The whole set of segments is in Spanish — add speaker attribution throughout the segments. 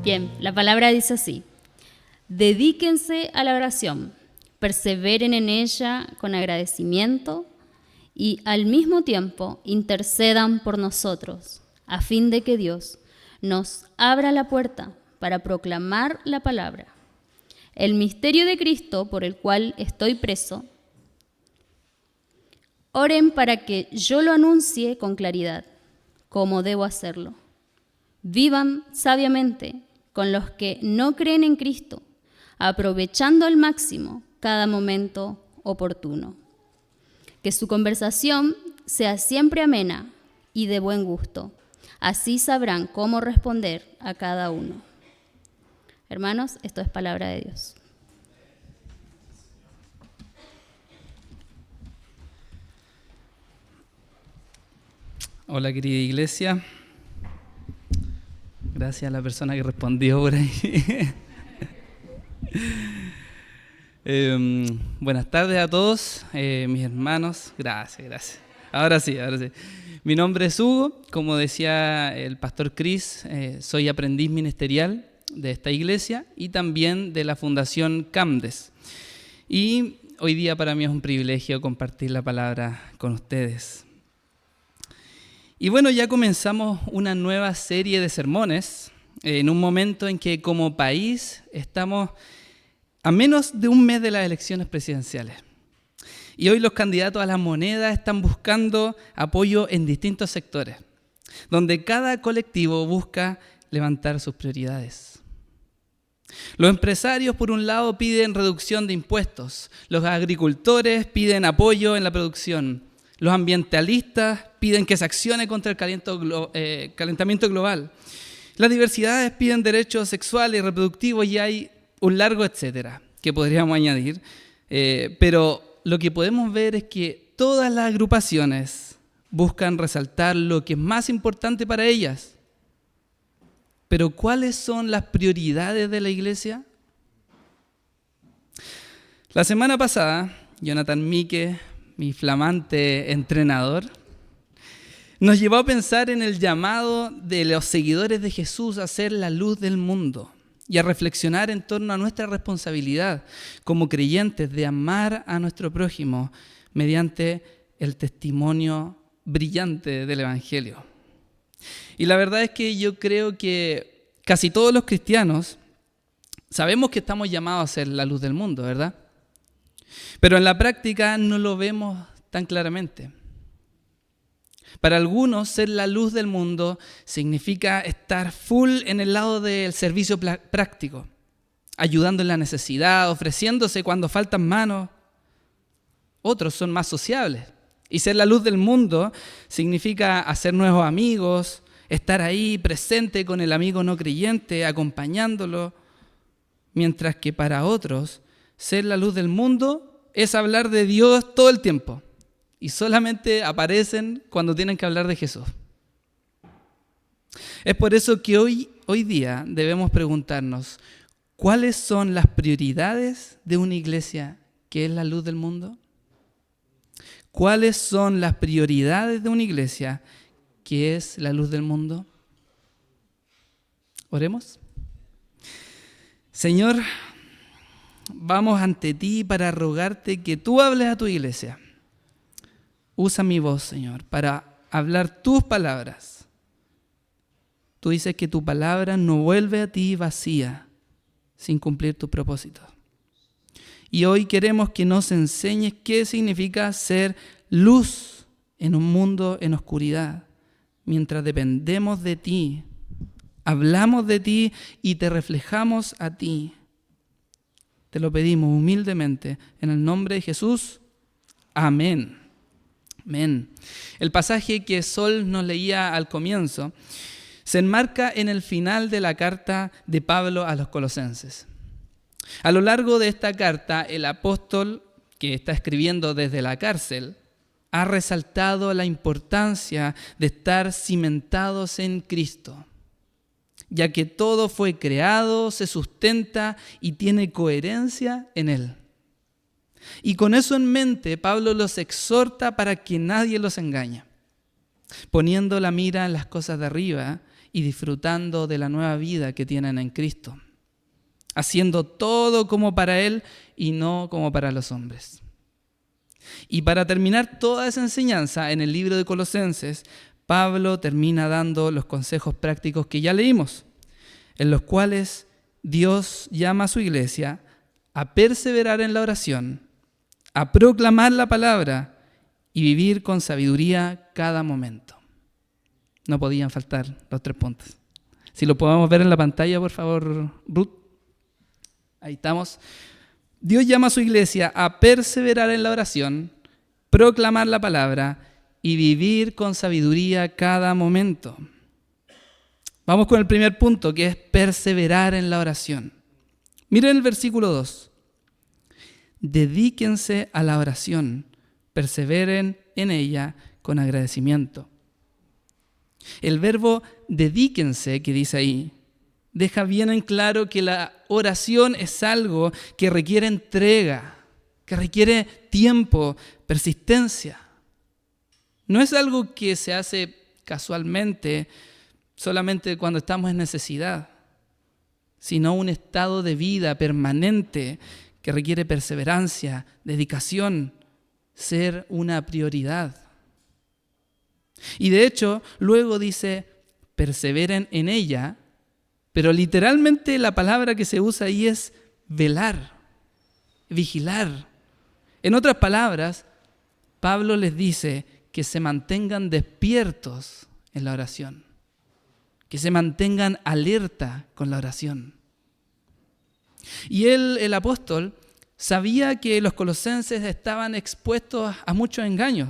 Speaker 1: Bien, la palabra dice así: dedíquense a la oración, perseveren en ella con agradecimiento y al mismo tiempo intercedan por nosotros, a fin de que Dios nos abra la puerta para proclamar la palabra, el misterio de Cristo por el cual estoy preso. Oren para que yo lo anuncie con claridad, como debo hacerlo. Vivan sabiamente con los que no creen en Cristo, aprovechando al máximo cada momento oportuno. Que su conversación sea siempre amena y de buen gusto. Así sabrán cómo responder a cada uno. Hermanos, esto es palabra de Dios.
Speaker 2: Hola, querida iglesia. Gracias a la persona que respondió por ahí. Buenas tardes a todos, mis hermanos. Gracias. Ahora sí. Mi nombre es Hugo, como decía el pastor Chris, soy aprendiz ministerial de esta iglesia y también de la Fundación CAMDES. Y hoy día para mí es un privilegio compartir la palabra con ustedes. Y bueno, ya comenzamos una nueva serie de sermones en un momento en que como país estamos a menos de un mes de las elecciones presidenciales. Y hoy los candidatos a la moneda están buscando apoyo en distintos sectores, donde cada colectivo busca levantar sus prioridades. Los empresarios, por un lado, piden reducción de impuestos. Los agricultores piden apoyo en la producción. Los ambientalistas piden que se accione contra el calentamiento global. Las diversidades piden derechos sexuales y reproductivos y hay un largo etcétera que podríamos añadir. Pero lo que podemos ver es que todas las agrupaciones buscan resaltar lo que es más importante para ellas. Pero ¿cuáles son las prioridades de la iglesia? La semana pasada, Jonathan Mique, mi flamante entrenador, nos llevó a pensar en el llamado de los seguidores de Jesús a ser la luz del mundo y a reflexionar en torno a nuestra responsabilidad como creyentes de amar a nuestro prójimo mediante el testimonio brillante del Evangelio. Y la verdad es que yo creo que casi todos los cristianos sabemos que estamos llamados a ser la luz del mundo, ¿verdad? Pero en la práctica no lo vemos tan claramente. Para algunos, ser la luz del mundo significa estar full en el lado del servicio práctico, ayudando en la necesidad, ofreciéndose cuando faltan manos. Otros son más sociables. Y ser la luz del mundo significa hacer nuevos amigos, estar ahí presente con el amigo no creyente, acompañándolo. Mientras que para otros, ser la luz del mundo es hablar de Dios todo el tiempo. Y solamente aparecen cuando tienen que hablar de Jesús. Es por eso que hoy día debemos preguntarnos, ¿cuáles son las prioridades de una iglesia que es la luz del mundo? ¿Cuáles son las prioridades de una iglesia que es la luz del mundo? Oremos. Señor, vamos ante ti para rogarte que tú hables a tu iglesia. Usa mi voz, Señor, para hablar tus palabras. Tú dices que tu palabra no vuelve a ti vacía, sin cumplir tu propósito. Y hoy queremos que nos enseñes qué significa ser luz en un mundo en oscuridad, mientras dependemos de ti, hablamos de ti y te reflejamos a ti. Te lo pedimos humildemente, en el nombre de Jesús. Amén. Amén. El pasaje que Sol nos leía al comienzo se enmarca en el final de la carta de Pablo a los Colosenses. A lo largo de esta carta, el apóstol, que está escribiendo desde la cárcel, ha resaltado la importancia de estar cimentados en Cristo, ya que todo fue creado, se sustenta y tiene coherencia en Él. Y con eso en mente, Pablo los exhorta para que nadie los engañe, poniendo la mira en las cosas de arriba y disfrutando de la nueva vida que tienen en Cristo, haciendo todo como para Él y no como para los hombres. Y para terminar toda esa enseñanza, en el libro de Colosenses, Pablo termina dando los consejos prácticos que ya leímos, en los cuales Dios llama a su iglesia a perseverar en la oración, a proclamar la palabra y vivir con sabiduría cada momento. No podían faltar los 3 puntos. Si lo podemos ver en la pantalla, por favor, Ruth. Ahí estamos. Dios llama a su iglesia a perseverar en la oración, proclamar la palabra y vivir con sabiduría cada momento. Vamos con el primer punto, que es perseverar en la oración. Miren el versículo 2. Dedíquense a la oración, perseveren en ella con agradecimiento. El verbo dedíquense, que dice ahí, deja bien en claro que la oración es algo que requiere entrega, que requiere tiempo, persistencia. No es algo que se hace casualmente, solamente cuando estamos en necesidad, sino un estado de vida permanente que requiere perseverancia, dedicación, ser una prioridad. Y de hecho, luego dice, perseveren en ella, pero literalmente la palabra que se usa ahí es velar, vigilar. En otras palabras, Pablo les dice que se mantengan despiertos en la oración, que se mantengan alerta con la oración. Y el apóstol, sabía que los colosenses estaban expuestos a muchos engaños.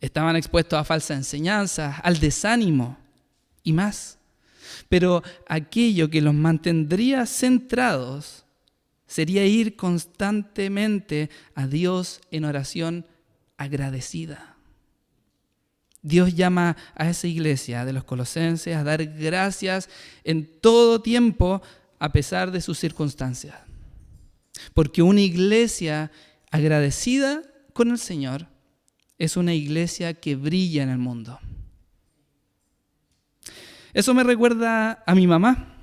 Speaker 2: Estaban expuestos a falsas enseñanzas, al desánimo y más. Pero aquello que los mantendría centrados sería ir constantemente a Dios en oración agradecida. Dios llama a esa iglesia de los colosenses a dar gracias en todo tiempo a pesar de sus circunstancias. Porque una iglesia agradecida con el Señor es una iglesia que brilla en el mundo. Eso me recuerda a mi mamá,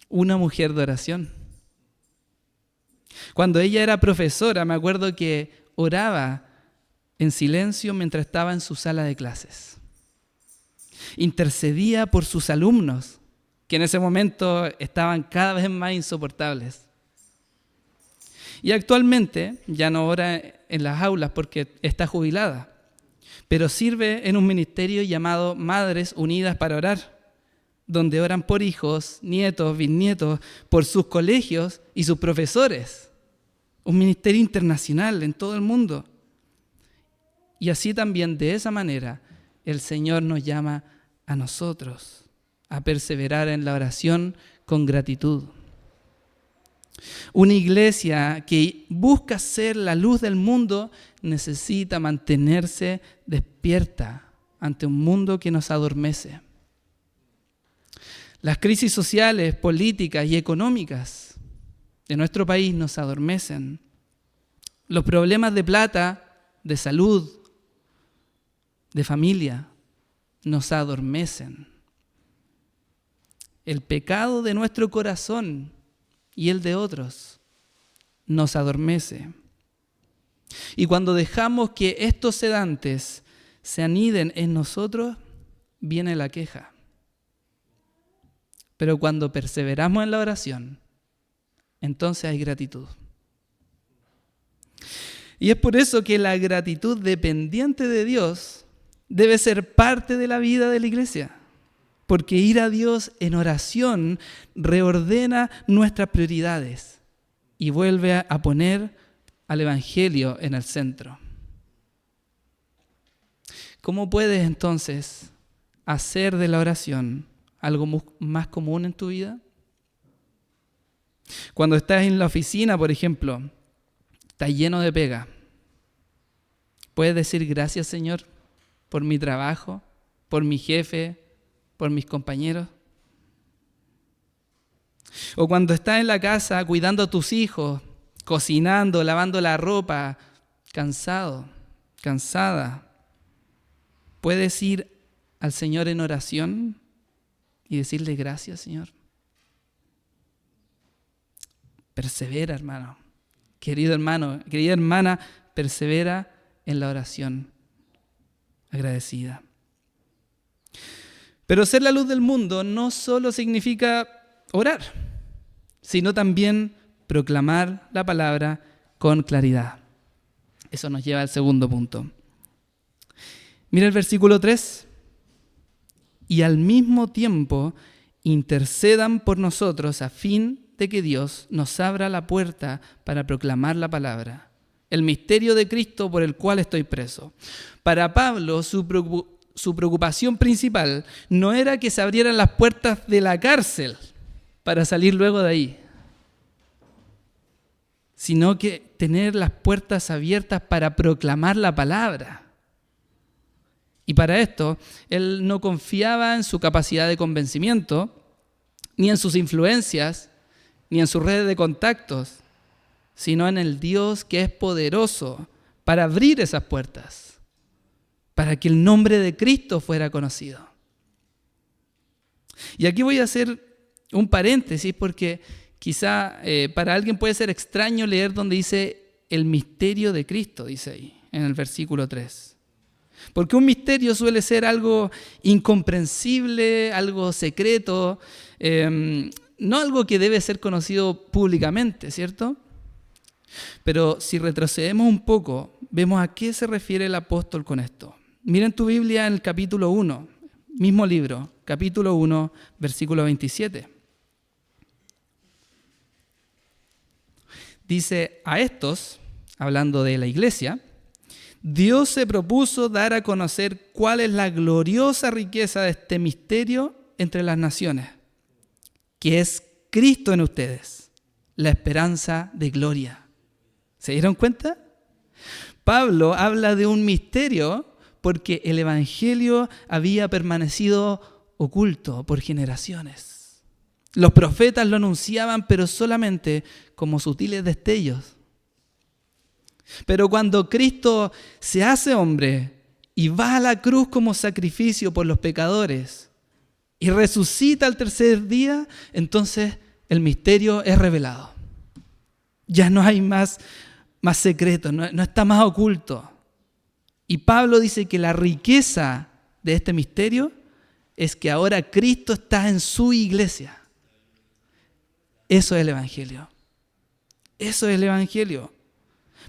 Speaker 2: una mujer de oración. Cuando ella era profesora, me acuerdo que oraba en silencio mientras estaba en su sala de clases. Intercedía por sus alumnos, que en ese momento estaban cada vez más insoportables. Y actualmente ya no ora en las aulas porque está jubilada, pero sirve en un ministerio llamado Madres Unidas para Orar, donde oran por hijos, nietos, bisnietos, por sus colegios y sus profesores. Un ministerio internacional en todo el mundo. Y así también, de esa manera, el Señor nos llama a nosotros a perseverar en la oración con gratitud. Una iglesia que busca ser la luz del mundo necesita mantenerse despierta ante un mundo que nos adormece. Las crisis sociales, políticas y económicas de nuestro país nos adormecen. Los problemas de plata, de salud, de familia, nos adormecen. El pecado de nuestro corazón y el de otros nos adormece. Y cuando dejamos que estos sedantes se aniden en nosotros, viene la queja. Pero cuando perseveramos en la oración, entonces hay gratitud. Y es por eso que la gratitud dependiente de Dios debe ser parte de la vida de la iglesia. Porque ir a Dios en oración reordena nuestras prioridades y vuelve a poner al Evangelio en el centro. ¿Cómo puedes entonces hacer de la oración algo más común en tu vida? Cuando estás en la oficina, por ejemplo, está lleno de pega. ¿Puedes decir gracias, Señor, por mi trabajo, por mi jefe, por mis compañeros? O cuando estás en la casa cuidando a tus hijos, cocinando, lavando la ropa, cansado, cansada, ¿puedes ir al Señor en oración y decirle gracias, Señor? Persevera, hermano. Querido hermano, querida hermana, persevera en la oración agradecida. Pero ser la luz del mundo no solo significa orar, sino también proclamar la palabra con claridad. Eso nos lleva al segundo punto. Mira el versículo 3. Y al mismo tiempo intercedan por nosotros a fin de que Dios nos abra la puerta para proclamar la palabra, el misterio de Cristo por el cual estoy preso. Para Pablo, su preocupación principal no era que se abrieran las puertas de la cárcel para salir luego de ahí, sino que tener las puertas abiertas para proclamar la palabra. Y para esto, él no confiaba en su capacidad de convencimiento, ni en sus influencias, ni en sus redes de contactos, sino en el Dios que es poderoso para abrir esas puertas, para que el nombre de Cristo fuera conocido. Y aquí voy a hacer un paréntesis porque quizá para alguien puede ser extraño leer donde dice el misterio de Cristo, dice ahí, en el versículo 3. Porque un misterio suele ser algo incomprensible, algo secreto, no algo que debe ser conocido públicamente, ¿cierto? Pero si retrocedemos un poco, vemos a qué se refiere el apóstol con esto. Miren tu Biblia en el capítulo 1, mismo libro, capítulo 1, versículo 27. Dice, a estos, hablando de la iglesia, Dios se propuso dar a conocer cuál es la gloriosa riqueza de este misterio entre las naciones, que es Cristo en ustedes, la esperanza de gloria. ¿Se dieron cuenta? Pablo habla de un misterio porque el evangelio había permanecido oculto por generaciones. Los profetas lo anunciaban, pero solamente como sutiles destellos. Pero cuando Cristo se hace hombre y va a la cruz como sacrificio por los pecadores y resucita al tercer día, entonces el misterio es revelado. Ya no hay más secreto, no está más oculto. Y Pablo dice que la riqueza de este misterio es que ahora Cristo está en su iglesia. Eso es el evangelio. Eso es el evangelio.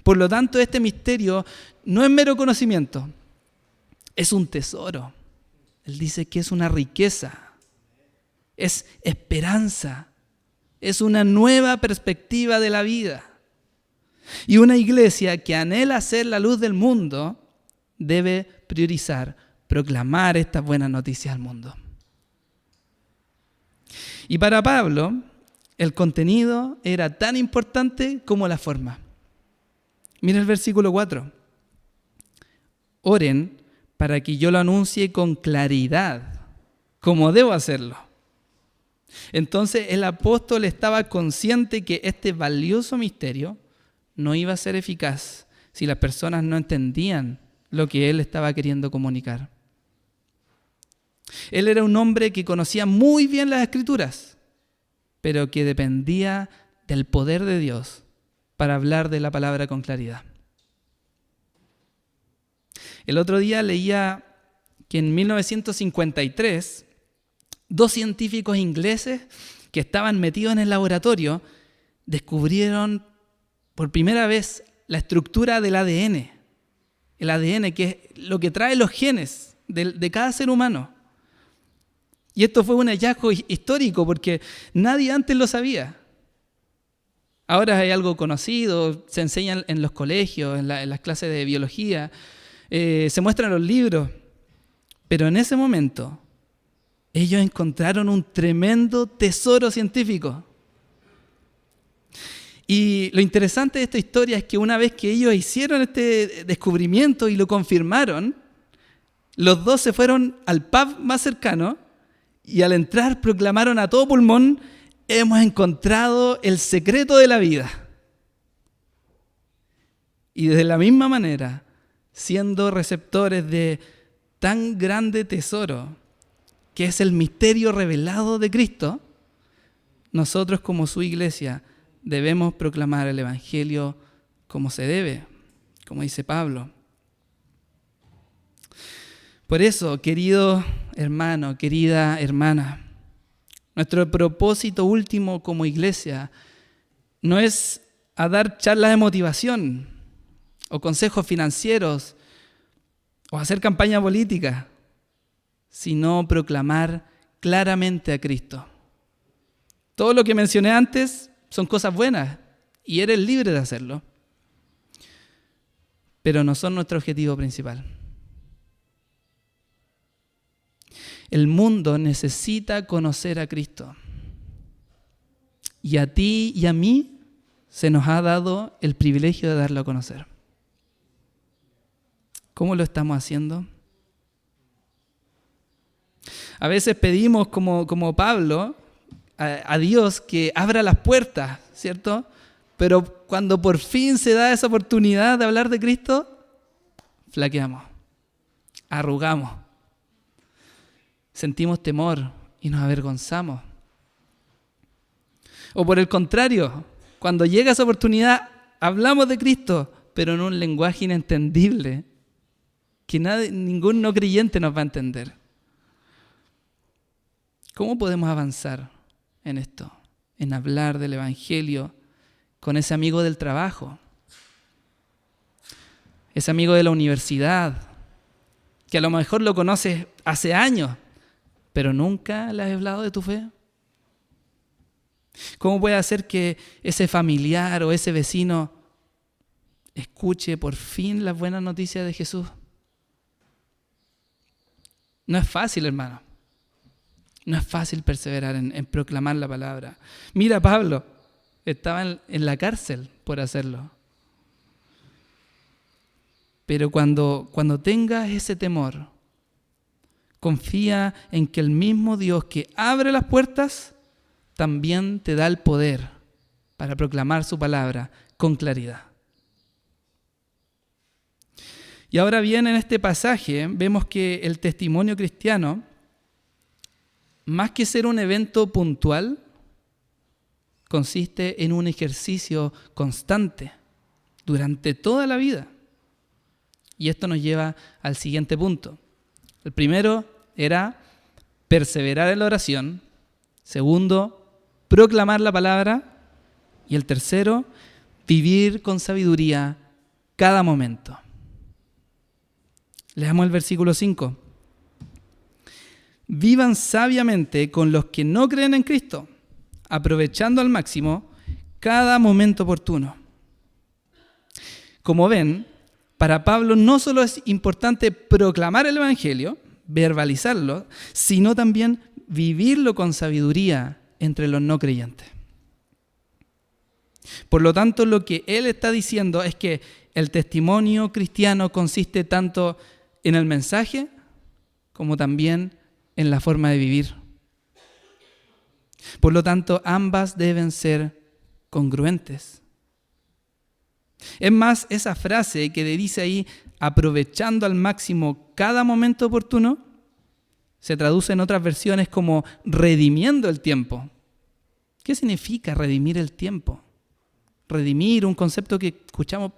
Speaker 2: Por lo tanto, este misterio no es mero conocimiento, es un tesoro. Él dice que es una riqueza, es esperanza, es una nueva perspectiva de la vida. Y una iglesia que anhela ser la luz del mundo debe priorizar, proclamar estas buenas noticias al mundo. Y para Pablo, el contenido era tan importante como la forma. Mira el versículo 4. Oren para que yo lo anuncie con claridad, como debo hacerlo. Entonces el apóstol estaba consciente que este valioso misterio no iba a ser eficaz si las personas no entendían lo que él estaba queriendo comunicar. Él era un hombre que conocía muy bien las Escrituras, pero que dependía del poder de Dios para hablar de la palabra con claridad. El otro día leía que en 1953, 2 científicos ingleses que estaban metidos en el laboratorio descubrieron por primera vez la estructura del ADN. El ADN, que es lo que trae los genes de cada ser humano. Y esto fue un hallazgo histórico porque nadie antes lo sabía. Ahora hay algo conocido, se enseña en los colegios, en las clases de biología, se muestran los libros. Pero en ese momento, ellos encontraron un tremendo tesoro científico. Y lo interesante de esta historia es que una vez que ellos hicieron este descubrimiento y lo confirmaron, los dos se fueron al pub más cercano y al entrar proclamaron a todo pulmón: hemos encontrado el secreto de la vida. Y de la misma manera, siendo receptores de tan grande tesoro, que es el misterio revelado de Cristo, nosotros como su iglesia debemos proclamar el Evangelio como se debe, como dice Pablo. Por eso, querido hermano, querida hermana, nuestro propósito último como iglesia no es a dar charlas de motivación o consejos financieros o hacer campaña política, sino proclamar claramente a Cristo. Todo lo que mencioné antes son cosas buenas y eres libre de hacerlo, pero no son nuestro objetivo principal. El mundo necesita conocer a Cristo. Y a ti y a mí se nos ha dado el privilegio de darlo a conocer. ¿Cómo lo estamos haciendo? A veces pedimos, como Pablo, a Dios que abra las puertas, ¿cierto? Pero cuando por fin se da esa oportunidad de hablar de Cristo, flaqueamos, arrugamos, sentimos temor y nos avergonzamos. O por el contrario, cuando llega esa oportunidad, hablamos de Cristo, pero en un lenguaje inentendible, que ningún no creyente nos va a entender. ¿Cómo podemos avanzar en esto? En hablar del Evangelio con ese amigo del trabajo, ese amigo de la universidad, que a lo mejor lo conoces hace años, pero nunca le has hablado de tu fe. ¿Cómo puede hacer que ese familiar o ese vecino escuche por fin las buenas noticias de Jesús? No es fácil, hermano. No es fácil perseverar en proclamar la palabra. Mira, Pablo estaba en la cárcel por hacerlo. Pero cuando tengas ese temor, confía en que el mismo Dios que abre las puertas también te da el poder para proclamar su palabra con claridad. Y ahora bien, en este pasaje vemos que el testimonio cristiano, más que ser un evento puntual, consiste en un ejercicio constante durante toda la vida. Y esto nos lleva al siguiente punto. El primero era perseverar en la oración. Segundo, proclamar la palabra. Y el tercero, vivir con sabiduría cada momento. Leamos el versículo 5. Vivan sabiamente con los que no creen en Cristo, aprovechando al máximo cada momento oportuno. Como ven, para Pablo no solo es importante proclamar el Evangelio, verbalizarlo, sino también vivirlo con sabiduría entre los no creyentes. Por lo tanto, lo que él está diciendo es que el testimonio cristiano consiste tanto en el mensaje como también en la forma de vivir. Por lo tanto, ambas deben ser congruentes. Es más, esa frase que dice ahí, aprovechando al máximo cada momento oportuno, se traduce en otras versiones como redimiendo el tiempo. ¿Qué significa redimir el tiempo? Redimir, un concepto que escuchamos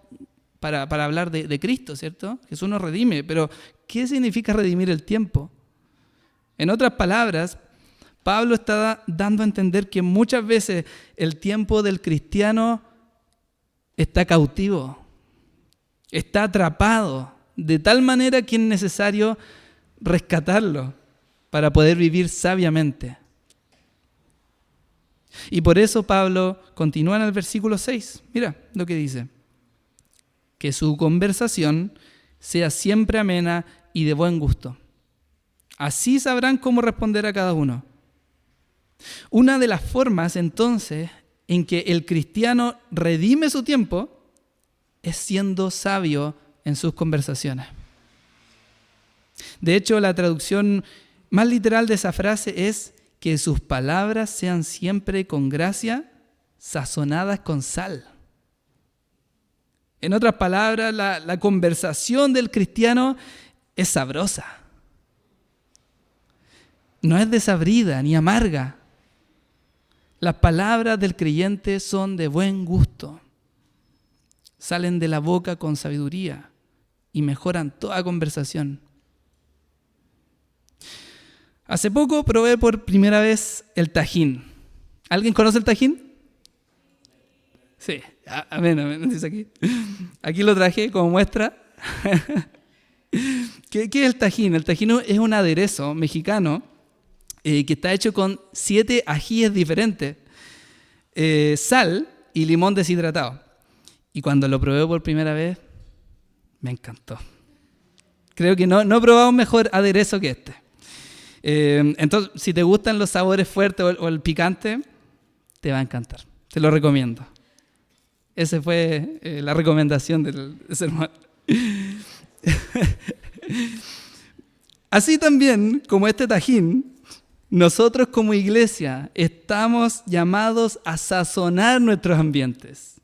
Speaker 2: para hablar de Cristo, ¿cierto? Jesús nos redime, pero ¿qué significa redimir el tiempo? En otras palabras, Pablo está dando a entender que muchas veces el tiempo del cristiano está cautivo, está atrapado, de tal manera que es necesario rescatarlo para poder vivir sabiamente. Y por eso Pablo continúa en el versículo 6. Mira lo que dice. Que su conversación sea siempre amena y de buen gusto. Así sabrán cómo responder a cada uno. Una de las formas, entonces, en que el cristiano redime su tiempo es siendo sabio en sus conversaciones. De hecho, la traducción más literal de esa frase es que sus palabras sean siempre con gracia, sazonadas con sal. En otras palabras, la conversación del cristiano es sabrosa. no es desabrida ni amarga. Las palabras del creyente son de buen gusto. Salen de la boca con sabiduría y mejoran toda conversación. Hace poco probé por primera vez el Tajín. ¿Alguien conoce el Tajín? Sí, amén, dice aquí. Aquí lo traje como muestra. ¿Qué es el Tajín? El Tajín es un aderezo mexicano que está hecho con 7 ajíes diferentes, sal y limón deshidratado. Y cuando lo probé por primera vez, me encantó. Creo que no he probado un mejor aderezo que este. Entonces, si te gustan los sabores fuertes o el picante, te va a encantar. Te lo recomiendo. Esa fue la recomendación del sermón. Así también, como este Tajín, nosotros como iglesia estamos llamados a sazonar nuestros ambientes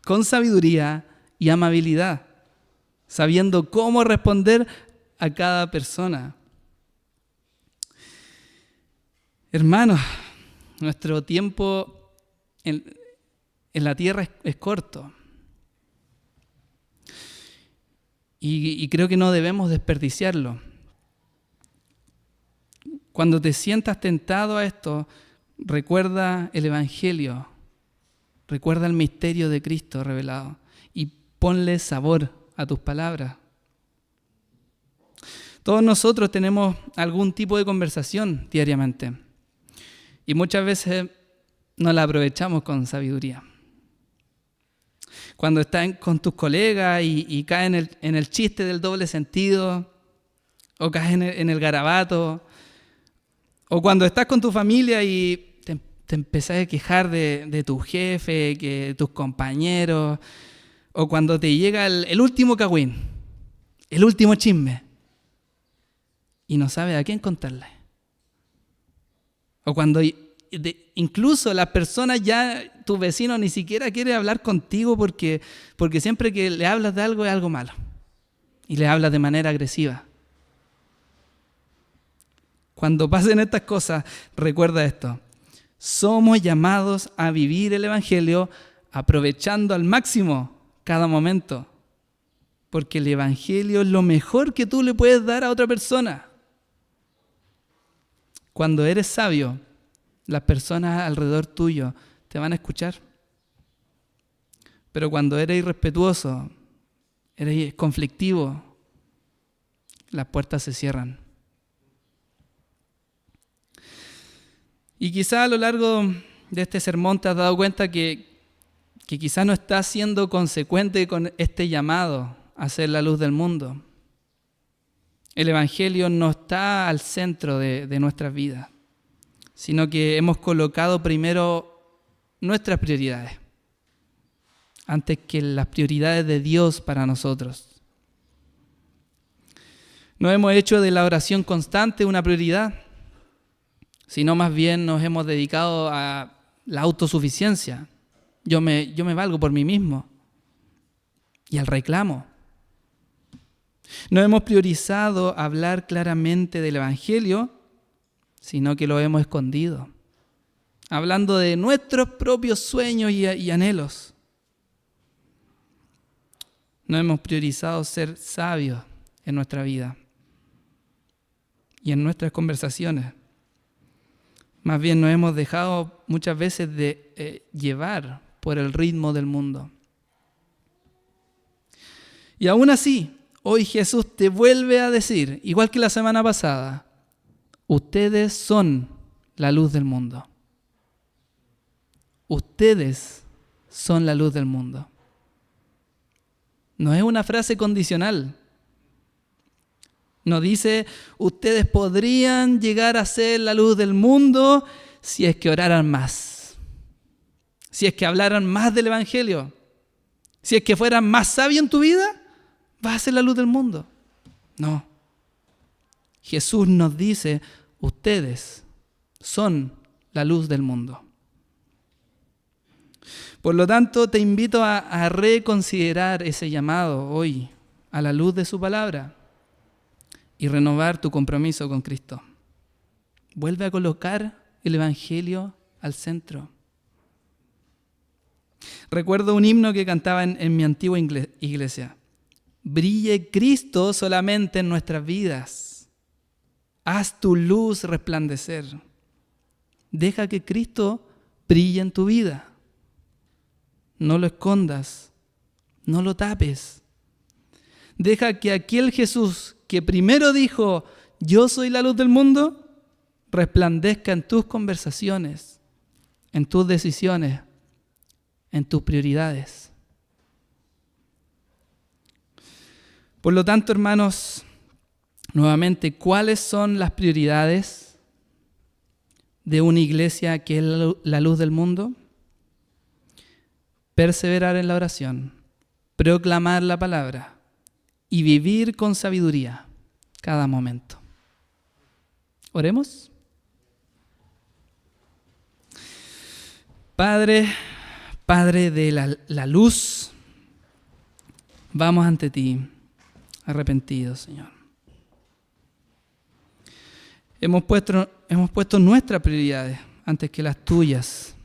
Speaker 2: con sabiduría y amabilidad, sabiendo cómo responder a cada persona. Hermanos, nuestro tiempo en la tierra es corto. Y creo que no debemos desperdiciarlo. Cuando te sientas tentado a esto, recuerda el Evangelio, recuerda el misterio de Cristo revelado y ponle sabor a tus palabras. Todos nosotros tenemos algún tipo de conversación diariamente y muchas veces no la aprovechamos con sabiduría. Cuando estás con tus colegas y caes en el chiste del doble sentido, o caes en el garabato, o cuando estás con tu familia y te empezás a quejar de tu jefe, de tus compañeros, o cuando te llega el último cagüín, el último chisme, y no sabes a quién contarle. O cuando incluso las personas ya, tu vecino ni siquiera quiere hablar contigo porque siempre que le hablas de algo es algo malo. Y le hablas de manera agresiva. Cuando pasen estas cosas, recuerda esto. Somos llamados a vivir el Evangelio aprovechando al máximo cada momento. Porque el Evangelio es lo mejor que tú le puedes dar a otra persona. Cuando eres sabio, las personas alrededor tuyo te van a escuchar. Pero cuando eres irrespetuoso, eres conflictivo, las puertas se cierran. Y quizá a lo largo de este sermón te has dado cuenta que quizá no estás siendo consecuente con este llamado a ser la luz del mundo. El Evangelio no está al centro de nuestras vidas, sino que hemos colocado primero nuestras prioridades antes que las prioridades de Dios para nosotros. No hemos hecho de la oración constante una prioridad, sino más bien nos hemos dedicado a la autosuficiencia. Yo me valgo por mí mismo y al reclamo. No hemos priorizado hablar claramente del Evangelio, sino que lo hemos escondido, hablando de nuestros propios sueños y anhelos. No hemos priorizado ser sabios en nuestra vida y en nuestras conversaciones. Más bien nos hemos dejado muchas veces de llevar por el ritmo del mundo. Y aún así, hoy Jesús te vuelve a decir, igual que la semana pasada, ustedes son la luz del mundo. Ustedes son la luz del mundo. No es una frase condicional. No dice, ustedes podrían llegar a ser la luz del mundo si es que oraran más, si es que hablaran más del Evangelio, si es que fueran más sabios en tu vida, vas a ser la luz del mundo. No. Jesús nos dice, ustedes son la luz del mundo. Por lo tanto, te invito a reconsiderar ese llamado hoy a la luz de su palabra y renovar tu compromiso con Cristo. Vuelve a colocar el Evangelio al centro. Recuerdo un himno que cantaba en mi antigua iglesia. Brille Cristo solamente en nuestras vidas. Haz tu luz resplandecer. Deja que Cristo brille en tu vida. No lo escondas, no lo tapes. Deja que aquel Jesús que primero dijo, yo soy la luz del mundo, resplandezca en tus conversaciones, en tus decisiones, en tus prioridades. Por lo tanto, hermanos, nuevamente, ¿cuáles son las prioridades de una iglesia que es la luz del mundo? Perseverar en la oración, proclamar la palabra y vivir con sabiduría cada momento. Oremos. Padre de la luz, vamos ante ti, arrepentidos, Señor. Hemos puesto nuestras prioridades antes que las tuyas.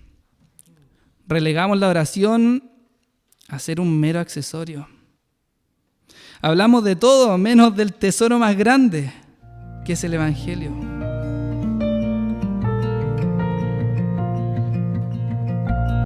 Speaker 2: Relegamos la oración a ser un mero accesorio. Hablamos de todo menos del tesoro más grande, que es el Evangelio.